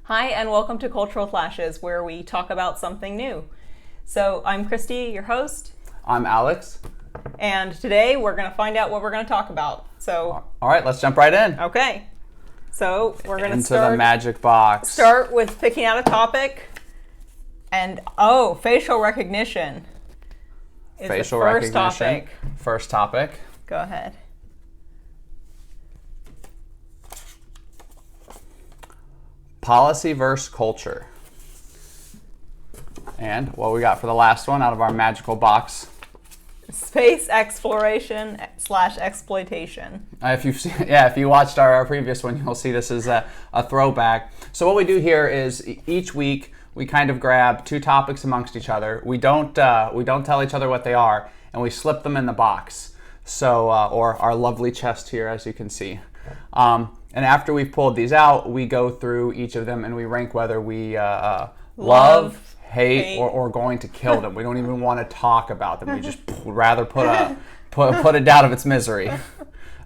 Hi, and welcome to Cultural Flashes, where we talk about something new. So I'm Christy, your host. I'm Alex. And today we're going to find out what we're going to talk about. So, all right, let's jump right in. Okay. So we're going to into the magic box. Start with picking out a topic. And facial recognition is facial the first recognition. topic. First topic. Go ahead. Policy versus culture. And what we got for the last one out of our magical box? Space exploration / exploitation. If you watched our previous one, you'll see this is a throwback. So what we do here is each week we kind of grab two topics amongst each other. We don't tell each other what they are, and we slip them in the box. So or our lovely chest here, as you can see. And after we've pulled these out, we go through each of them and we rank whether we love, hate, or going to kill them. We don't even want to talk about them. We just would rather put it out of its misery.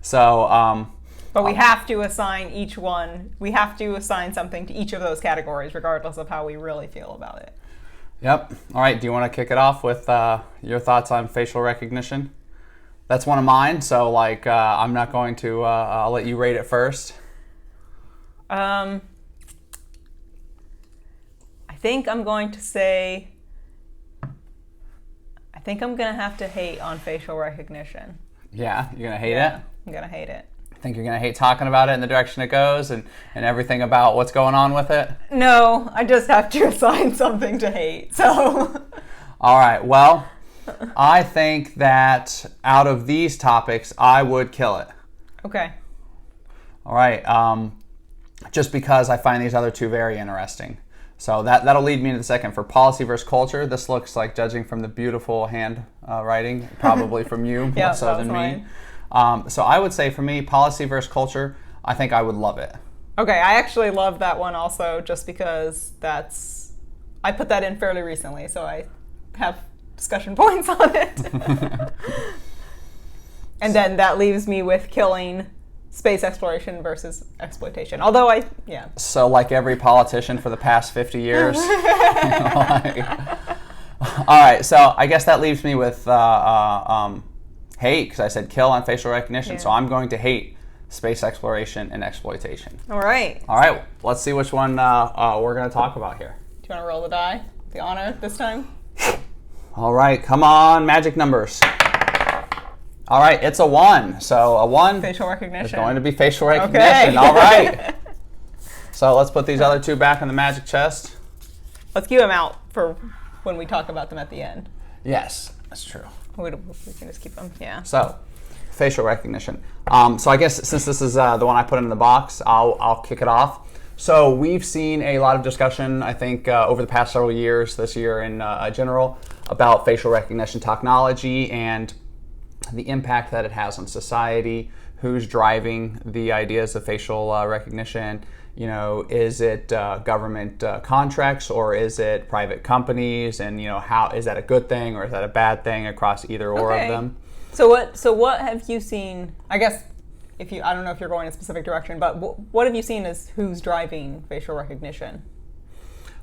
So, but we have to assign each one. We have to assign something to each of those categories, regardless of how we really feel about it. Yep. All right. Do you want to kick it off with your thoughts on facial recognition? That's one of mine. So, I'm not going to. I'll let you rate it first. I think I'm going to say. I think I'm gonna have to hate on facial recognition. Yeah, you're gonna hate it? I'm gonna hate it. I think you're gonna hate talking about it and the direction it goes and everything about what's going on with it? No, I just have to assign something to hate. So. All right. Well, I think that out of these topics, I would kill it. Okay. All right. Just because I find these other two very interesting. So that'll lead me to the second. For policy versus culture, this looks like, judging from the beautiful hand writing, probably from you more so than me. So I would say for me, policy versus culture, I think I would love it. Okay, I actually love that one also, just because I put that in fairly recently, so I have discussion points on it. And then that leaves me with killing space exploration versus exploitation. Although So like every politician for the past 50 years. All right, so I guess that leaves me with hate, because I said kill on facial recognition. Yeah. So I'm going to hate space exploration and exploitation. All right. All right, let's see which one we're going to talk about here. Do you want to roll the die? The honor this time? All right, come on, magic numbers. All right, it's a 1. So a 1 facial recognition. is going to be facial recognition. Okay. All right. So let's put these other two back in the magic chest. Let's keep them out for when we talk about them at the end. Yes, that's true. We can just keep them, yeah. So, facial recognition. So I guess since this is the one I put in the box, I'll kick it off. So we've seen a lot of discussion, I think, over the past several years, this year in general, about facial recognition technology and the impact that it has on society, who's driving the ideas of facial recognition. You know, is it government contracts, or is it private companies? And how is that a good thing or is that a bad thing across either or of them? So what have you seen? I guess I don't know if you're going in a specific direction, but what have you seen as who's driving facial recognition?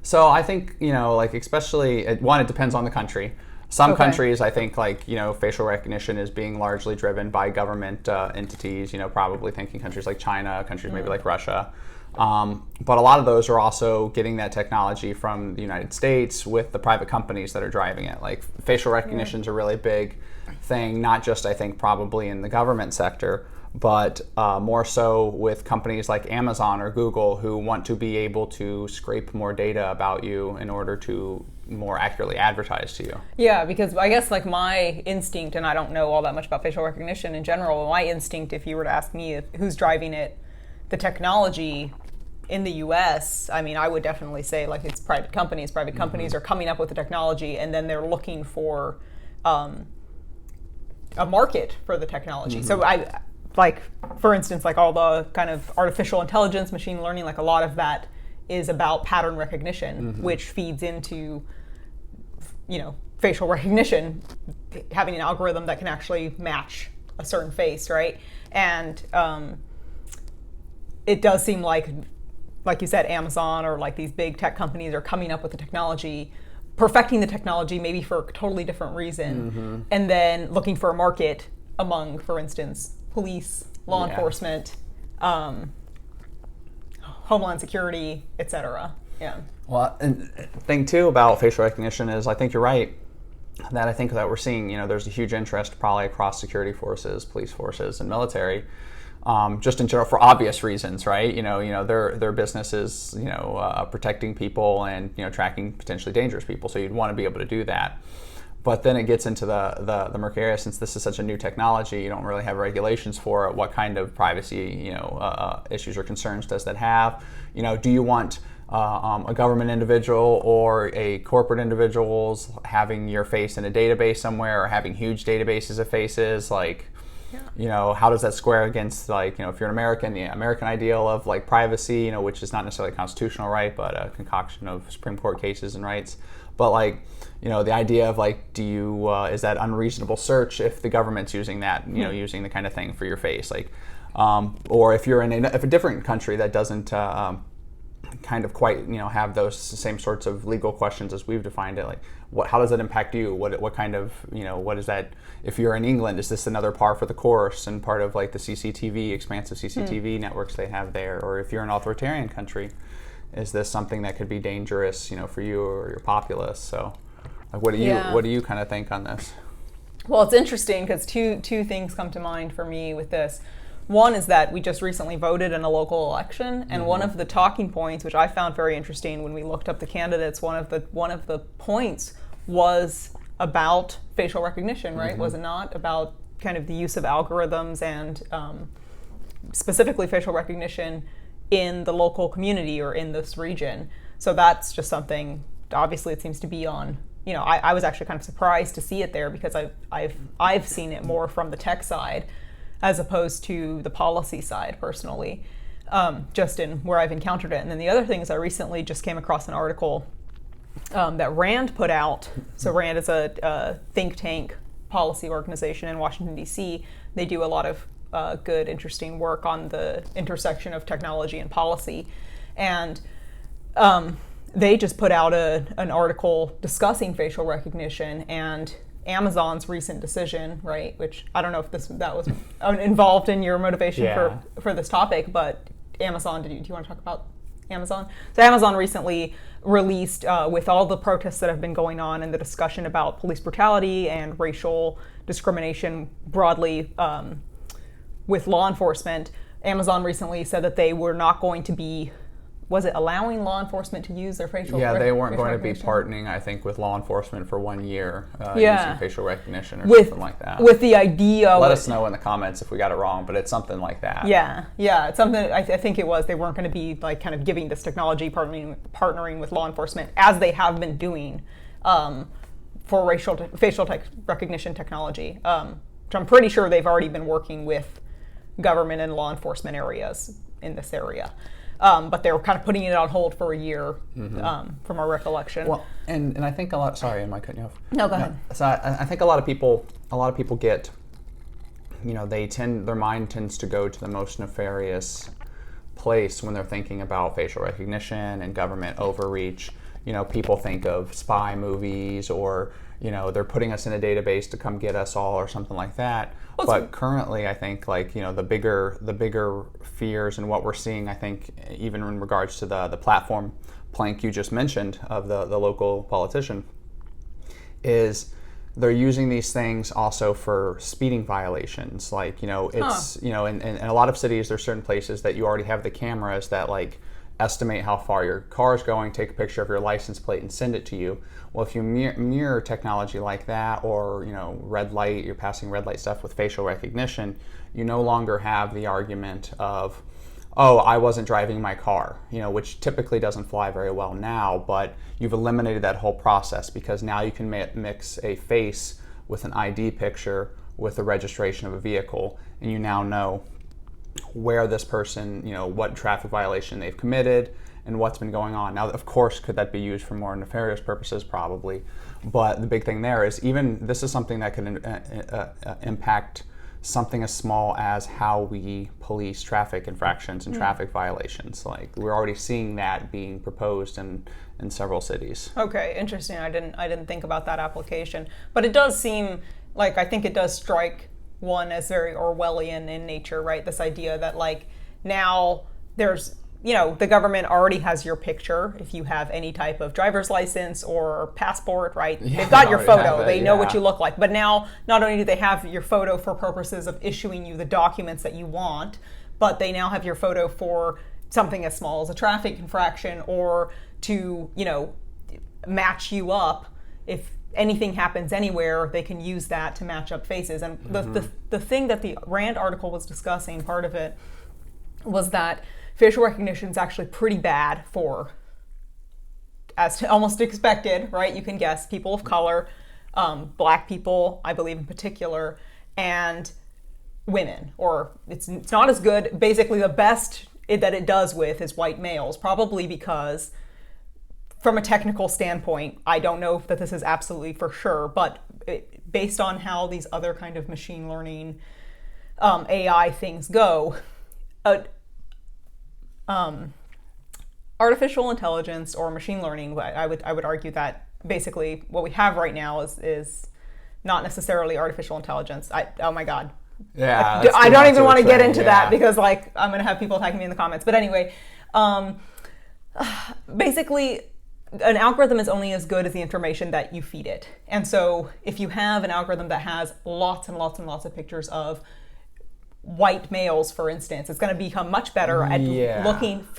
So I think especially it depends on the country. Some countries, I think, facial recognition is being largely driven by government entities, probably thinking countries like China, countries maybe like Russia. But a lot of those are also getting that technology from the United States with the private companies that are driving it. Like, facial recognition is a really big thing, not just, I think, probably in the government sector, but more so with companies like Amazon or Google, who want to be able to scrape more data about you in order to more accurately advertise to you. Yeah, because I guess my instinct, and I don't know all that much about facial recognition in general, my instinct, if you were to ask me who's driving it, the technology in the US, I would definitely say it's private companies. Private companies are coming up with the technology, and then they're looking for a market for the technology. So for instance, all the kind of artificial intelligence, machine learning, a lot of that is about pattern recognition, which feeds into, facial recognition, having an algorithm that can actually match a certain face, right? And it does seem like like you said, Amazon or like these big tech companies are coming up with the technology, perfecting the technology maybe for a totally different reason, and then looking for a market among, for instance, police, law enforcement, homeland security, etc. Yeah. Well, and the thing too about facial recognition is, I think you're right, that I think that we're seeing, there's a huge interest probably across security forces, police forces, and military, just in general for obvious reasons, right? Their business is, protecting people and, tracking potentially dangerous people. So you'd want to be able to do that. But then it gets into the murky area. Since this is such a new technology, you don't really have regulations for it. What kind of privacy, issues or concerns does that have? Do you want a government individual or a corporate individuals having your face in a database somewhere, or having huge databases of faces? Like, how does that square against, like, if you're an American, the American ideal of like privacy, which is not necessarily a constitutional right, but a concoction of Supreme Court cases and rights. But like, the idea of like, do you is that unreasonable search if the government's using that, using the kind of thing for your face, like, or if you're in a different country that doesn't kind of quite have those same sorts of legal questions as we've defined it, like how does that impact you? What kind of what is that? If you're in England, is this another par for the course and part of like the expansive CCTV networks they have there? Or if you're an authoritarian country, is this something that could be dangerous for you or your populace? So like, what do you kind of think on this? Well, it's interesting because two things come to mind for me with this. One is that we just recently voted in a local election, and one of the talking points, which I found very interesting when we looked up the candidates, one of the points was about facial recognition, right? Was it not about kind of the use of algorithms and specifically facial recognition in the local community or in this region? So that's just something. Obviously, it seems to be on. I was actually kind of surprised to see it there because I've seen it more from the tech side as opposed to the policy side personally, just in where I've encountered it. And then the other thing is I recently just came across an article that RAND put out. So RAND is a think tank policy organization in Washington, D.C. They do a lot of good, interesting work on the intersection of technology and policy. And they just put out an article discussing facial recognition and Amazon's recent decision, right? Which I don't know if that was involved in your motivation for this topic, but Amazon. Do you want to talk about Amazon? So Amazon recently released, with all the protests that have been going on and the discussion about police brutality and racial discrimination broadly with law enforcement, Amazon recently said that they were not going to be. Was it allowing law enforcement to use their facial recognition? Yeah, they weren't going to be partnering, I think, with law enforcement for 1 year using facial recognition or something like that. With the idea... Let us know in the comments if we got it wrong, but it's something like that. Yeah, it's something, I think it was, they weren't going to be like kind of giving this technology, partnering with law enforcement, as they have been doing for facial recognition technology, which I'm pretty sure they've already been working with government and law enforcement areas in this area. But they were kind of putting it on hold for a year, from our recollection. Well, and I think a lot. Sorry, am I cutting you off? No, go ahead. So I think a lot of people get, their mind tends to go to the most nefarious place when they're thinking about facial recognition and government overreach. People think of spy movies or they're putting us in a database to come get us all or something like that. Well, but currently, I think the bigger fears and what we're seeing, I think, even in regards to the platform plank you just mentioned of the local politician, is they're using these things also for speeding violations. Like, in a lot of cities, there's certain places that you already have the cameras that estimate how far your car is going, take a picture of your license plate and send it to you. Well, if you mirror technology like that, or red light, you're passing red light stuff with facial recognition, you no longer have the argument of, oh, I wasn't driving my car, which typically doesn't fly very well now, but you've eliminated that whole process because now you can mix a face with an ID picture with the registration of a vehicle, and you now know where this person, what traffic violation they've committed and what's been going on. Now, of course, could that be used for more nefarious purposes? Probably. But the big thing there is this is something that can impact something as small as how we police traffic infractions and traffic violations. Like we're already seeing that being proposed in several cities. Okay, interesting. I didn't think about that application, but it does seem like, I think it does strike one as very Orwellian in nature, right? This idea that like now there's, the government already has your picture if you have any type of driver's license or passport, right? Yeah, they've got your photo. it, They know what you look like. But now, not only do they have your photo for purposes of issuing you the documents that you want, but they now have your photo for something as small as a traffic infraction, or to, match you up. If anything happens anywhere, they can use that to match up faces. And the thing that the Rand article was discussing, part of it, was that facial recognition is actually pretty bad for, as almost expected, right? You can guess, people of color, black people, I believe in particular, and women. Or it's not as good. Basically, the best that it does with is white males, probably because, from a technical standpoint, I don't know that this is absolutely for sure, but based on how these other kind of machine learning AI things go, artificial intelligence or machine learning, I would argue that basically what we have right now is not necessarily artificial intelligence. Oh my God. Yeah. I don't even want to get into that because like I'm going to have people attacking me in the comments. But anyway, basically an algorithm is only as good as the information that you feed it. And so if you have an algorithm that has lots and lots and lots of pictures of white males, for instance, it's going to become much better at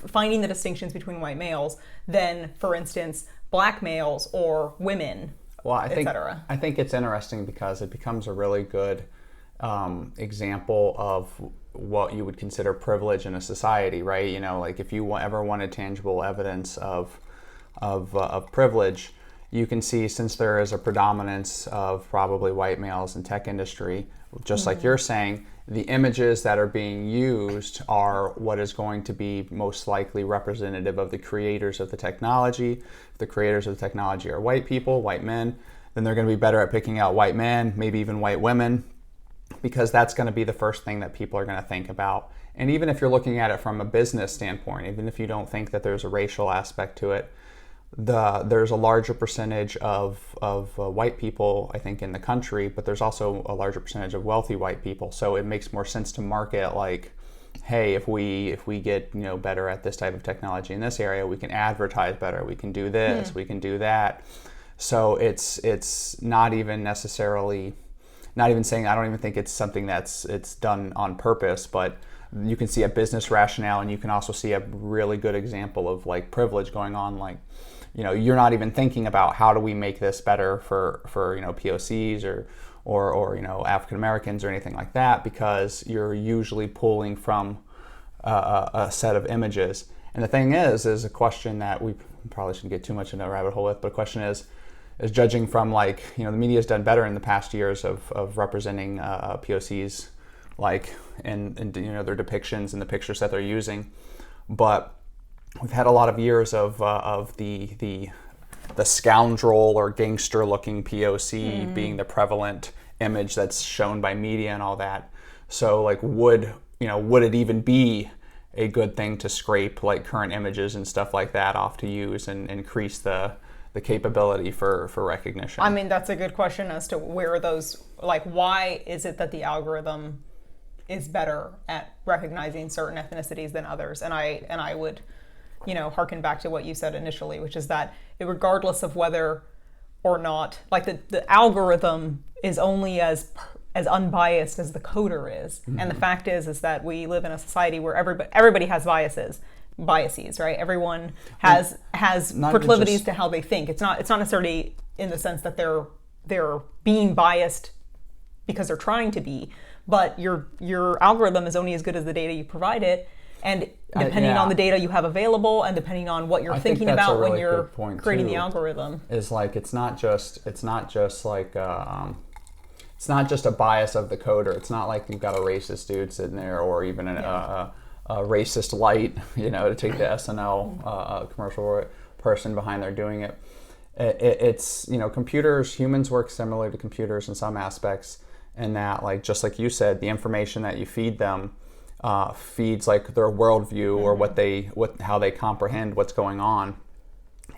finding the distinctions between white males than, for instance, black males or women, etc. I think it's interesting because it becomes a really good example of what you would consider privilege in a society, right? Like if you ever wanted tangible evidence of privilege, you can see, since there is a predominance of probably white males in tech industry, just like you're saying, the images that are being used are what is going to be most likely representative of the creators of the technology. If the creators of the technology are white people, white men, then they're going to be better at picking out white men, maybe even white women, because that's going to be the first thing that people are going to think about. And even if you're looking at it from a business standpoint, even if you don't think that there's a racial aspect to it, there's a larger percentage of white people, I think, in the country, but there's also a larger percentage of wealthy white people. So it makes more sense to market like, hey, if we get better at this type of technology in this area, we can advertise better, we can do this, we can do that. So it's not even necessarily, not even saying, I don't even think it's something it's done on purpose, but you can see a business rationale, and you can also see a really good example of like privilege going on. Like, you're not even thinking about how do we make this better for POCs or African Americans or anything like that, because you're usually pulling from a set of images. And the thing is a question that we probably shouldn't get too much into a rabbit hole with, but the question is judging from like, the media's done better in the past years of representing POCs, like in their depictions and the pictures that they're using, but we've had a lot of years of the scoundrel or gangster looking POC being the prevalent image that's shown by media and all that. So like, would it even be a good thing to scrape like current images and stuff like that off to use and increase the capability for recognition? I mean, that's a good question as to where those, like, why is it that the algorithm is better at recognizing certain ethnicities than others? And I would harken back to what you said initially, which is that regardless of whether or not, like the algorithm is only as unbiased as the coder is. And the fact is that we live in a society where everybody has biases, right? Everyone has proclivities to how they think. It's not necessarily in the sense that they're being biased because they're trying to be, but your algorithm is only as good as the data you provide it. And depending on the data you have available, and depending on what you're thinking about when you're creating the algorithm, is like it's not just like it's not just a bias of the coder. It's not like you've got a racist dude sitting there, or even a racist light, to take the SNL commercial person behind there doing it. It's computers. Humans work similar to computers in some aspects. and that, like, just like you said, the information that you feed them feeds like their worldview or how they comprehend what's going on.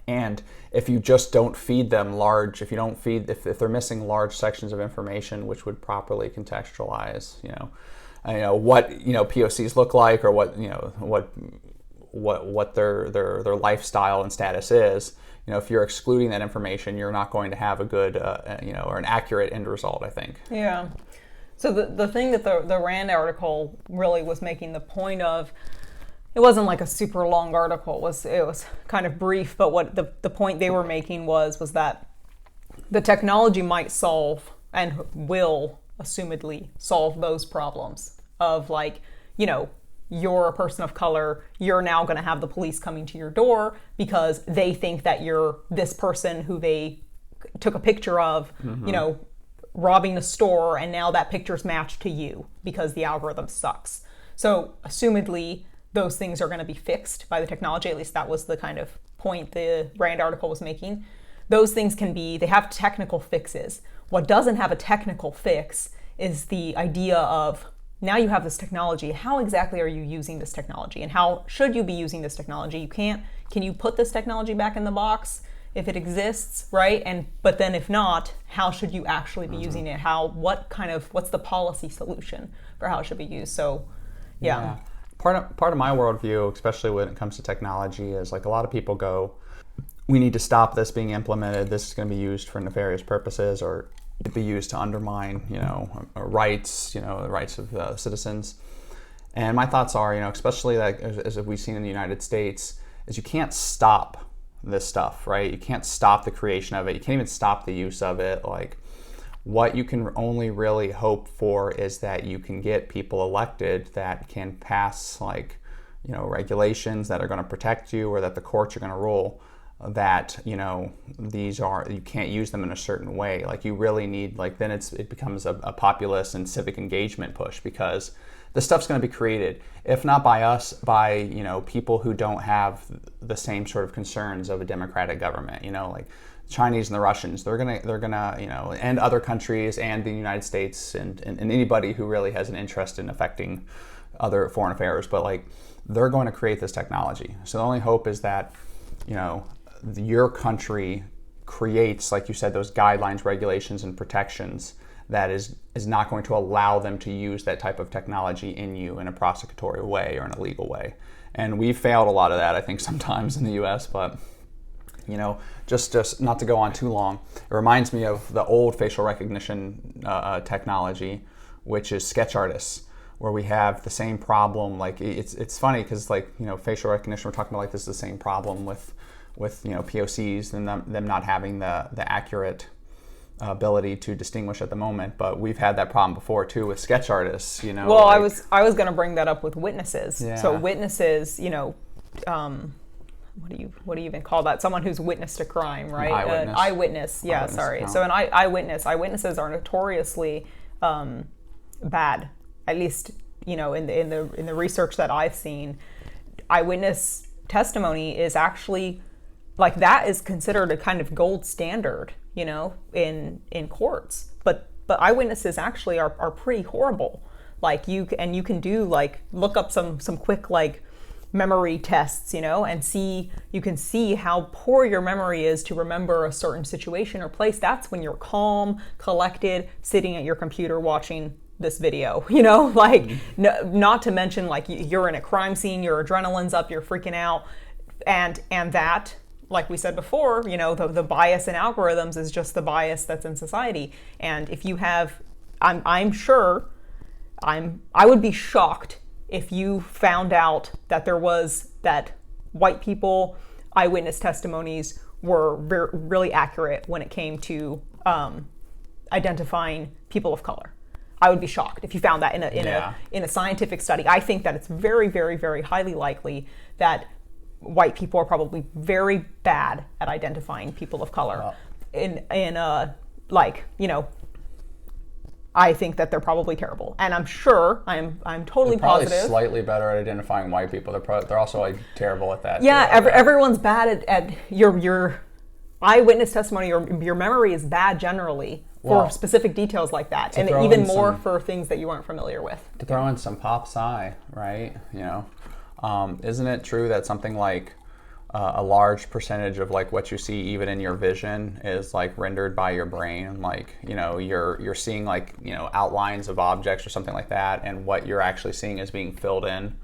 And if you just don't feed them if they're missing large sections of information which would properly contextualize, what POCs look like, or what their lifestyle and status is. If you're excluding that information, you're not going to have a good, or an accurate end result, I think. Yeah. So the thing that the Rand article really was making the point of, it wasn't like a super long article. It was kind of brief, but what the point they were making was that the technology might solve and will assumedly solve those problems of, like, you're a person of color, you're now going to have the police coming to your door because they think that you're this person who they took a picture of, robbing a store, and now that picture's matched to you because the algorithm sucks. So assumedly those things are going to be fixed by the technology. At least that was the kind of point the Rand article was making. Those things they have technical fixes. What doesn't have a technical fix is the idea of, now you have this technology, how exactly are you using this technology, and how should you be using this technology? Can you put this technology back in the box if it exists, right? But then if not, how should you actually be using it? What's the policy solution for how it should be used? So, yeah. Part of my worldview, especially when it comes to technology, is like, a lot of people go, we need to stop this being implemented. This is going to be used for nefarious purposes, or be used to undermine, rights, the rights of citizens. And my thoughts are, especially like as we've seen in the United States, is you can't stop this stuff, right? You can't stop the creation of it. You can't even stop the use of it. Like, what you can only really hope for is that you can get people elected that can pass, like, regulations that are going to protect you, or that the courts are going to rule that, you can't use them in a certain way. Like, you really need, like, then it becomes a populist and civic engagement push, because the stuff's going to be created, if not by us, by, people who don't have the same sort of concerns of a democratic government, like Chinese and the Russians. They're gonna, and other countries, and the United States, and anybody who really has an interest in affecting other foreign affairs. But, like, they're going to create this technology. So the only hope is that, your country creates, like you said, those guidelines, regulations, and protections that is not going to allow them to use that type of technology in you in a prosecutorial way or in a legal way. And we've failed a lot of that, I think, sometimes in the US, but, just not to go on too long, it reminds me of the old facial recognition technology, which is sketch artists, where we have the same problem. Like, it's funny because, like, facial recognition, we're talking about, like, this is the same problem with POCs and them not having the accurate ability to distinguish at the moment. But we've had that problem before too with sketch artists. Well, like, I was going to bring that up with witnesses. Yeah. So witnesses, what do you even call that? Someone who's witnessed a crime, right? Eyewitness. Eyewitness. Yeah, eyewitness sorry. Account. So an eyewitnesses are notoriously bad. At least, in the research that I've seen, eyewitness testimony is actually, like, that is considered a kind of gold standard, in courts. But eyewitnesses actually are pretty horrible. Like, you can do, like, look up some quick, like, memory tests, and you can see how poor your memory is to remember a certain situation or place. That's when you're calm, collected, sitting at your computer watching this video, like, not to mention, like, you're in a crime scene, your adrenaline's up, you're freaking out, and that, like we said before, the bias in algorithms is just the bias that's in society. And if you have, I'm sure, I would be shocked if you found out that white people eyewitness testimonies were really accurate when it came to identifying people of color. I would be shocked if you found that in a scientific study. I think that it's very, very, very highly likely that white people are probably very bad at identifying people of color. I think that they're probably terrible, and I'm sure I'm totally probably positive. Slightly better at identifying white people. They're also, like, terrible at that. Yeah, everyone's bad at your eyewitness testimony. Your memory is bad generally, Well, specific details like that, and throw even in more some- for things that you weren't familiar with. To throw in some pop sci, right? Isn't it true that something like a large percentage of like what you see even in your vision is like rendered by your brain? Like, you're seeing like, outlines of objects or something like that, and what you're actually seeing is being filled in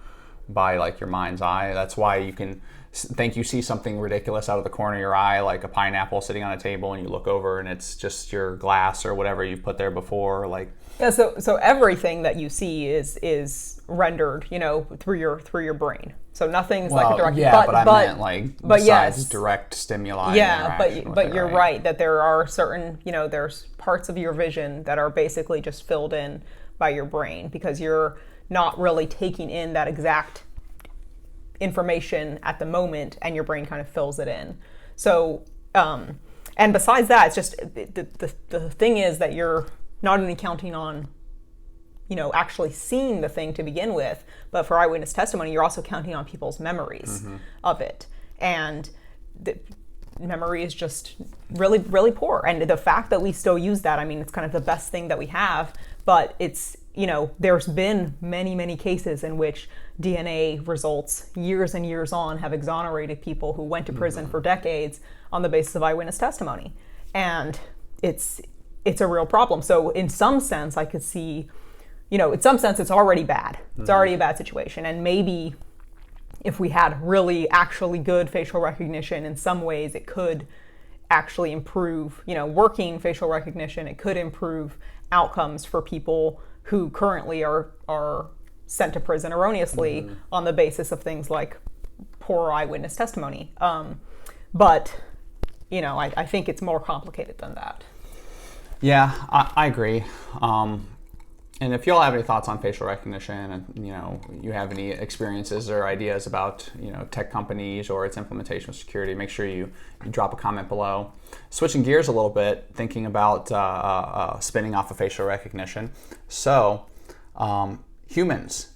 by like your mind's eye. That's why you can think you see something ridiculous out of the corner of your eye, like a pineapple sitting on a table, and you look over and it's just your glass or whatever you've put there before. Like, yeah, so everything that you see is rendered, through your brain. So nothing's like a direct. Yeah, but I meant like besides direct stimuli. Yeah, but you're right that there are certain, there's parts of your vision that are basically just filled in by your brain, because you're not really taking in that exact information at the moment, and your brain kind of fills it in. So, and besides that, it's just the thing is that you're not only counting on, actually seeing the thing to begin with, but for eyewitness testimony, you're also counting on people's memories of it. And the memory is just really, really poor. And the fact that we still use that, I mean, it's kind of the best thing that we have, but it's, there's been many, many cases in which DNA results years and years on have exonerated people who went to prison for decades on the basis of eyewitness testimony. And it's a real problem. So in some sense, I could see, in some sense, it's already bad. It's already a bad situation. And maybe if we had really actually good facial recognition, in some ways it could actually improve, working facial recognition. It could improve outcomes for people who currently are sent to prison erroneously on the basis of things like poor eyewitness testimony. But, I think it's more complicated than that. Yeah, I agree. And if you all have any thoughts on facial recognition, and you have any experiences or ideas about tech companies or its implementation of security, make sure you drop a comment below. Switching gears a little bit, thinking about spinning off of facial recognition. So humans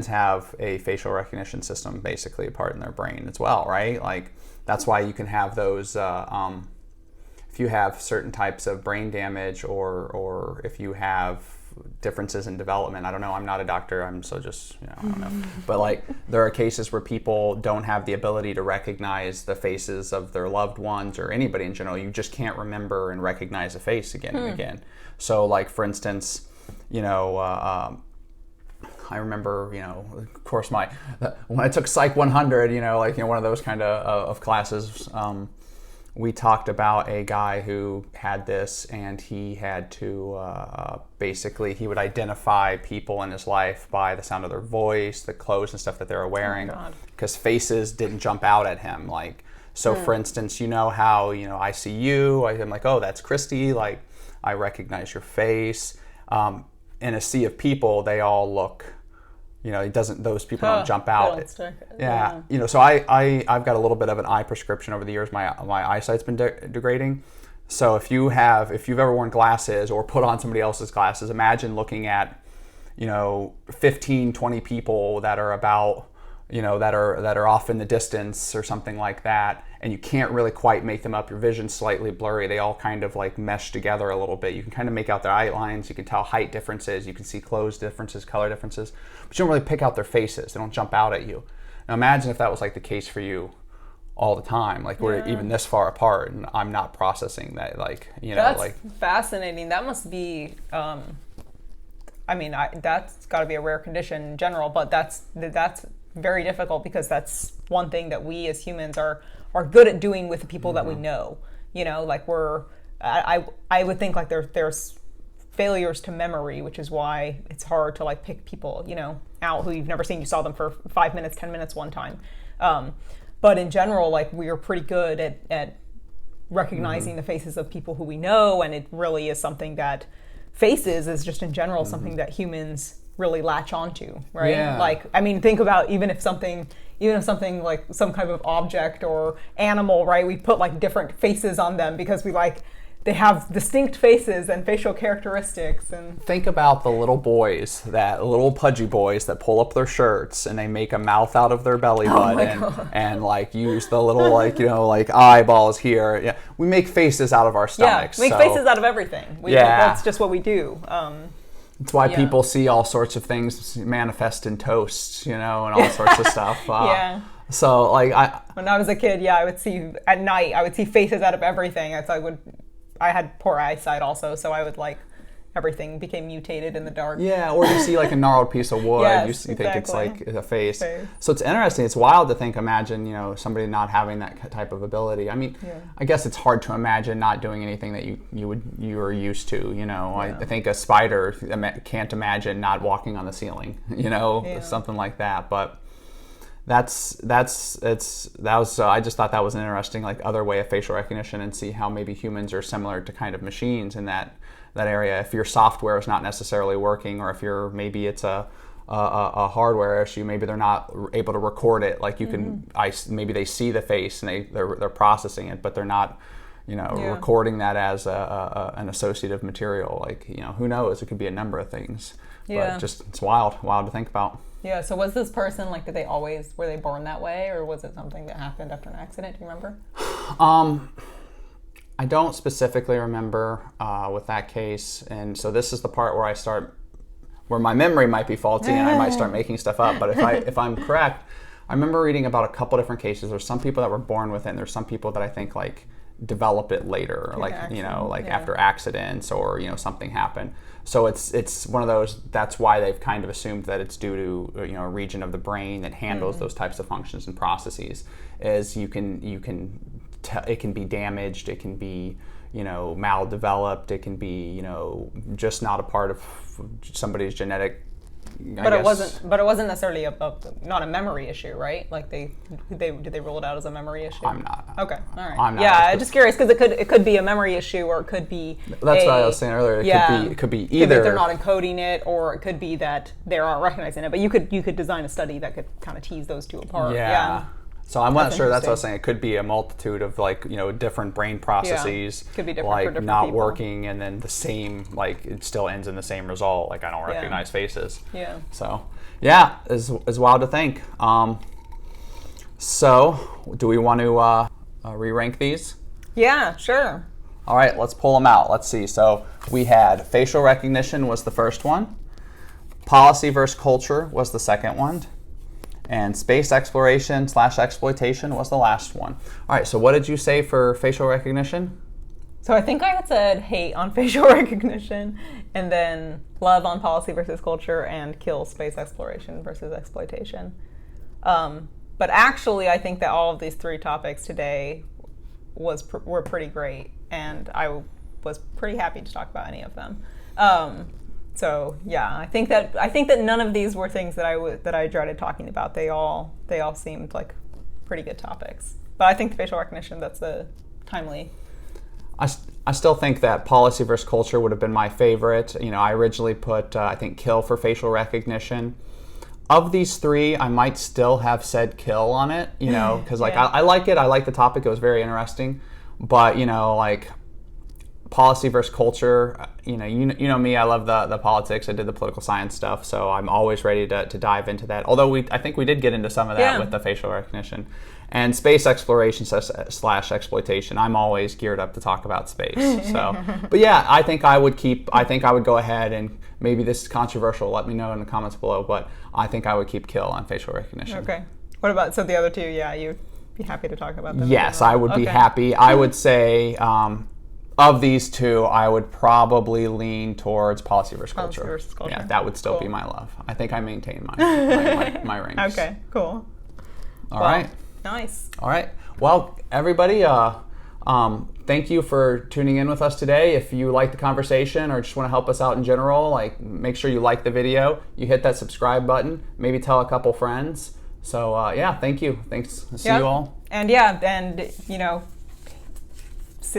have a facial recognition system, basically a part in their brain as well, right? Like, that's why you can have those. If you have certain types of brain damage, or if you have differences in development, I don't know, I'm not a doctor, I'm so just, I don't know. But like, there are cases where people don't have the ability to recognize the faces of their loved ones or anybody in general. You just can't remember and recognize a face again and again. So like, for instance, I remember, of course, when I took Psych 100, one of those kind of classes, we talked about a guy who had this, and he had to basically, he would identify people in his life by the sound of their voice, the clothes and stuff that they were wearing, because faces didn't jump out at him. Like, so for instance, how, I see you, I'm like, oh, that's Christy, like, I recognize your face. In a sea of people, they all look, those people don't jump out. So I've got a little bit of an eye prescription over the years. My eyesight's been degrading. So if you've ever worn glasses or put on somebody else's glasses, imagine looking at, 15, 20 people that are about, that are off in the distance or something like that, and you can't really quite make them up. Your vision's slightly blurry. They all kind of like mesh together a little bit. You can kind of make out their eye lines. You can tell height differences. You can see clothes differences, color differences, but you don't really pick out their faces. They don't jump out at you. Now imagine if that was like the case for you all the time. Like, we're even this far apart, and I'm not processing that. Like, that's fascinating. That must be. That's got to be a rare condition in general, but that's very difficult, because that's one thing that we as humans are good at doing with the people that we know. Like, I would think like there's failures to memory, which is why it's hard to like pick people out who you've never seen. You saw them for 5 minutes, 10 minutes one time, but in general, like, we are pretty good at recognizing the faces of people who we know, and it really is something that faces is just in general something that humans really latch onto, right? Yeah. Like, think about even if something like some kind of object or animal, right? We put like different faces on them because we like they have distinct faces and facial characteristics. And think about the little boys, that little pudgy boys that pull up their shirts and they make a mouth out of their belly button and like use the little like, you know, like eyeballs here. Yeah, we make faces out of our stomachs. Yeah, we make faces out of everything. That's just what we do. It's why people see all sorts of things manifest in toast, you know, and all sorts of stuff. Yeah. So like when I was a kid, I would see at night. I would see faces out of everything. I had poor eyesight also, so I would like everything became mutated in the dark. Yeah, or you see like a gnarled piece of wood, yes, you think it's like a face. Face. So it's interesting. It's wild to think. Imagine, you know, somebody not having that type of ability. I mean, I guess it's hard to imagine not doing anything that you are used to. You know, I think a spider can't imagine not walking on the ceiling. You know, something like that. But I just thought that was an interesting like other way of facial recognition, and see how maybe humans are similar to kind of machines in that area. If your software is not necessarily working, or if maybe it's a hardware issue, maybe they're not able to record it. Like you can, maybe they see the face and they're processing it, but they're not, you know, recording that as an associative material. Like, you know, who knows? It could be a number of things. Yeah. But it's wild to think about. Yeah, so was this person, like, were they born that way, or was it something that happened after an accident? Do you remember? I don't specifically remember with that case, and so this is the part where my memory might be faulty and I might start making stuff up. But if I'm correct, I remember reading about a couple different cases. There's some people that were born with it, and there's some people that I think like develop it later, like you know, like after accidents or, you know, something happened. So it's one of those. That's why they've kind of assumed that it's due to, you know, a region of the brain that handles those types of functions and processes. Is it can be damaged, it can be, you know, maldeveloped, it can be, you know, just not a part of somebody's genetic. But it wasn't necessarily not a memory issue, right? Like did they rule it out as a memory issue? I'm not. Okay, all right. I'm not. Yeah, I'm just curious because it could be a memory issue, or it could be. That's what I was saying earlier. It could be either. Could be they're not encoding it, or it could be that they aren't recognizing it. But you could design a study that could kind of tease those two apart. Yeah. So I'm not sure. That's what I was saying. It could be a multitude of like, you know, different brain processes, could be different like for different not people. working, and then the same, like it still ends in the same result. Like I don't recognize faces. Yeah. So is wild to think. So do we want to re-rank these? Yeah, sure. All right, let's pull them out. Let's see. So we had facial recognition was the first one. Policy versus culture was the second one. And space exploration / exploitation was the last one. All right, so what did you say for facial recognition? So I think I had said hate on facial recognition, and then love on policy versus culture, and kill space exploration versus exploitation. But actually, I think that all of these three topics today were pretty great, and I was pretty happy to talk about any of them. So yeah, I think that none of these were things that I dreaded talking about. They all seemed like pretty good topics. But I think the facial recognition, that's a timely. I still think that policy versus culture would have been my favorite. You know, I originally put I think kill for facial recognition. Of these three, I might still have said kill on it. You know, because like I like it. I like the topic. It was very interesting. But you know, like. Policy versus culture, you know me, I love the politics. I did the political science stuff, so I'm always ready to dive into that. Although I think we did get into some of that with the facial recognition. And space exploration / exploitation, I'm always geared up to talk about space. So, but yeah, I think I would go ahead, and maybe this is controversial, let me know in the comments below, but I think I would keep kill on facial recognition. Okay. What about, so the other two, you'd be happy to talk about them? Yes, I would be happy. I would say, of these two, I would probably lean towards policy versus culture. Yeah, that would still be my love. I think I maintain my ranks. Okay, cool. All right. Nice. All right. Well, everybody, thank you for tuning in with us today. If you like the conversation or just want to help us out in general, like make sure you like the video, you hit that subscribe button, maybe tell a couple friends. So thank you. Thanks. See you all. And you know,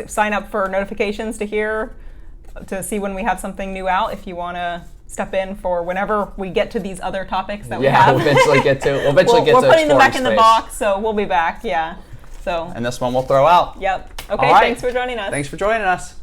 sign up for notifications to see when we have something new out, if you want to step in for whenever we get to these other topics that we have. We'll eventually get to we're putting them back in the box, so we'll be back. So, and this one we'll throw out. Yep. Okay, thanks for joining us. Thanks for joining us.